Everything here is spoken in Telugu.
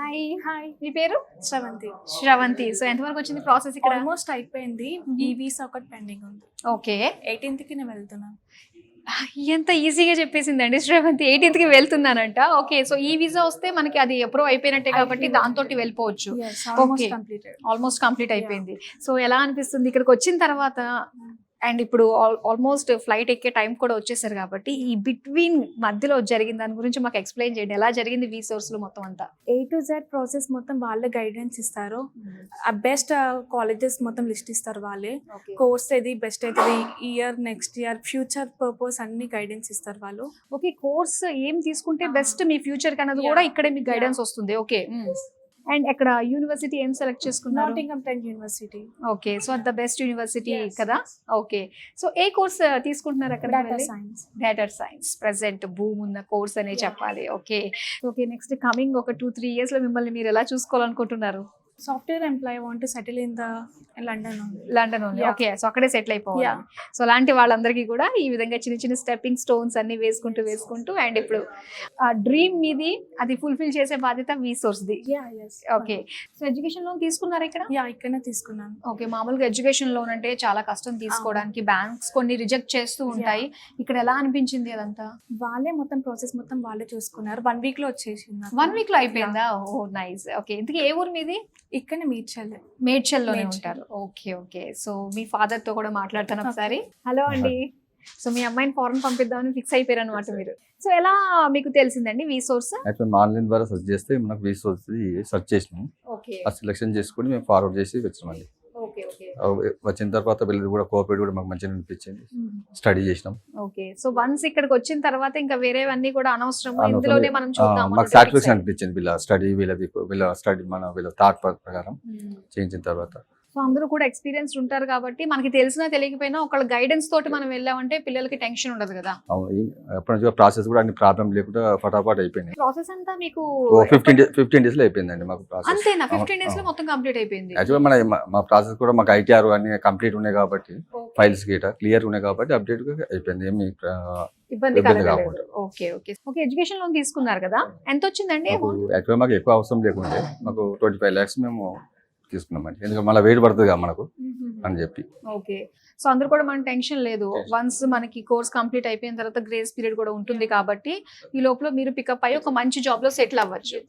హాయ్. హాయ్, మీ పేరు? శ్రవంతి. శ్రవంతి. సో ఎంతవరకు వచ్చింది ప్రాసెస్ ఇక్కడ? ఆల్మోస్ట్ అయిపోయింది. ఈ వీసా ఒకటి పెండింగ్ ఉంది. ఓకే. 18th కి నేను వెళ్తున్నాను. ఎంత ఈజీగా చెప్పేసిందండి శ్రవంతి. 18th కి వెళ్తున్నానంట. ఓకే. సో ఈ వీసా వస్తే మనకి అది అప్రూవ్ అయిపోయినట్టే కాబట్టి దాంతో వెళ్ళిపోవచ్చు. Almost completed. ఆల్మోస్ట్ కంప్లీట్ అయిపోయింది. సో ఎలా అనిపిస్తుంది ఇక్కడికి వచ్చిన తర్వాత? అండ్ ఇప్పుడు ఆల్మోస్ట్ ఫ్లైట్ ఎక్కే టైం కూడా వచ్చేసారు కాబట్టి ఈ బిట్వీన్ మధ్యలో జరిగిన దాని గురించి మాకు ఎక్స్ప్లెయిన్ చేయండి. ఎలా జరిగింది వీ సోర్స్ లో మొత్తం అంతా? A to Z ప్రాసెస్ మొత్తం వాళ్ళే గైడెన్స్ ఇస్తారు. బెస్ట్ కాలేజెస్ మొత్తం లిస్ట్ ఇస్తారు వాళ్ళే. కోర్స్ ఏది బెస్ట్ అవుతుంది, year next year future purpose అన్ని గైడెన్స్ ఇస్తారు వాళ్ళు. ఓకే. కోర్స్ ఏం తీసుకుంటే బెస్ట్ మీ ఫ్యూచర్ కన్నది కూడా ఇక్కడే మీకు గైడెన్స్ వస్తుంది. ఓకే. అండ్ ఎక్కడ యూనివర్సిటీ ఏం సెలెక్ట్ చేసుకున్నారు? నాటింగమ్ Trent university. Okay. So the best university కదా. ఓకే. సో ఏ కోర్స్ తీసుకుంటున్నారు అక్కడ? Data science. Data science present boom ఉన్న కోర్స్ అనే చెప్పాలి. ఓకే. ఓకే. నెక్స్ట్ కమింగ్ ఒక 2-3 years లో మిమ్మల్ని మీరు ఎలా చూసుకోవాలనుకుంటున్నారు? Software employee want to settle in the London. London only. Okay. So అక్కడే సెటిల్ అయిపోవాలి. సో అలాంటి వాళ్ళందరికీ కూడా ఈ విధంగా చిన్న చిన్న స్టెప్పింగ్ స్టోన్స్ అన్ని వేసుకుంటూ అండ్ ఇప్పుడు ఆ డ్రీమ్ మీది అది ఫుల్ఫిల్ చేసే బాధ్యత we source the. Okay. So education loan తీసుకున్నారా ఇక్కడ? ఇక్కడనే తీసుకున్నాను. ఓకే. మామూలుగా ఎడ్యుకేషన్ లోన్ అంటే చాలా కష్టం తీసుకోవడానికి, బ్యాంక్స్ కొన్ని రిజెక్ట్ చేస్తూ ఉంటాయి. ఇక్కడ ఎలా అనిపించింది అదంతా? వాళ్ళే మొత్తం ప్రాసెస్ మొత్తం వాళ్ళే చూసుకున్నారు. 1 week లో వచ్చేసింది. 1 week లో అయిపోయిందా? ఓ నైస్. ఓకే. ఇంతకీ ఏ ఊరు మీది? ఇక్కడనే మేడ్చల్లోనే ఉంటారు. ఓకే. ఓకే. సో మీ ఫాదర్ తో కూడా మాట్లాడతాను ఒకసారి. హలో అండి. సో మీ అమ్మాయిని ఫారెన్ పంపిద్దామని ఫిక్స్ అయిపోయారు అనమాట మీరు. సో ఎలా మీకు తెలిసిందండి వీ సోర్స్? ఆన్లైన్ ద్వారా సెర్చ్ చేస్తే మనకు వీ సోర్స్ సెర్చ్ చేసినాం. ఓకే. ఆ సెలెక్షన్ చేసుకుని మేము ఫార్వర్డ్ చేసి వచ్చినామండి. ఓకే. ఓకే. వచ్చిన తర్వాత వీళ్ళు కూడా కోఆపరేట్ కూడా మాకు మంచిగా అనిపించింది. స్టడీ చేసినాం. ఓకే. సో వన్స్ ఇక్కడికి వచ్చిన తర్వాత ఇంకా వేరేవన్నీ కూడా అనవసరం, ఇందులోనే మనం చూద్దాం. మాకు సాటిస్ఫాక్షన్ అనిపించింది వీళ్ళ స్టడీ, వీళ్ళ స్టడీ వీళ్ళ థాట్ ప్రకారం చేయించిన తర్వాత. సో అందరూ కూడా ఎక్స్పీరియన్స్ ఉంటారు కాబట్టి మనకి తెలిసినా తెలియకపోయినా ఒకళ్ళ గైడెన్స్ తోటి మనం వెళ్ళామంటే పిల్లలకి టెన్షన్ ఉండదు కదా. అప్పటి నుంచి ప్రాసెస్ కూడా అన్ని ప్రాబ్లం లేకుండా ఫటాఫట్ అయిపోయింది. ప్రాసెస్ అంతా మీకు 15 days లో అయిపోయిందండి మాకు ప్రాసెస్. అంతేనా? 15 days లో మొత్తం కంప్లీట్ అయిపోయింది. యాక్చువల్గా మా ప్రాసెస్ కూడా మాకు ITR అన్ని కంప్లీట్ ఉన్నాయి కాబట్టి, ఫైల్స్ గిట క్లియర్ ఉన్నాయి కాబట్టి అప్డేట్ అయిపోయింది. ఏమి ఇబ్బంది కలగలేదు. Okay. Okay. Okay. Education loan తీసుకున్నారు కదా, ఎంత వచ్చిందండి? యాక్చువల్గా మాకు ఎక్కువ అవసరం లేకుంటే మాకు 25 lakhs మేము తీసుకున్నామండి. ఎందుకంటే మళ్ళీ వెయిట్ పడుతుంది కదా మనకు అని చెప్పి. ఓకే. సో అందరూ కూడా మన టెన్షన్ లేదు. వన్స్ మనకి కోర్స్ కంప్లీట్ అయిపోయిన తర్వాత గ్రేస్ పీరియడ్ కూడా ఉంటుంది కాబట్టి ఈ లోపల మీరు పికప్ అయ్యి ఒక మంచి జాబ్ లో సెటిల్ అవ్వచ్చు.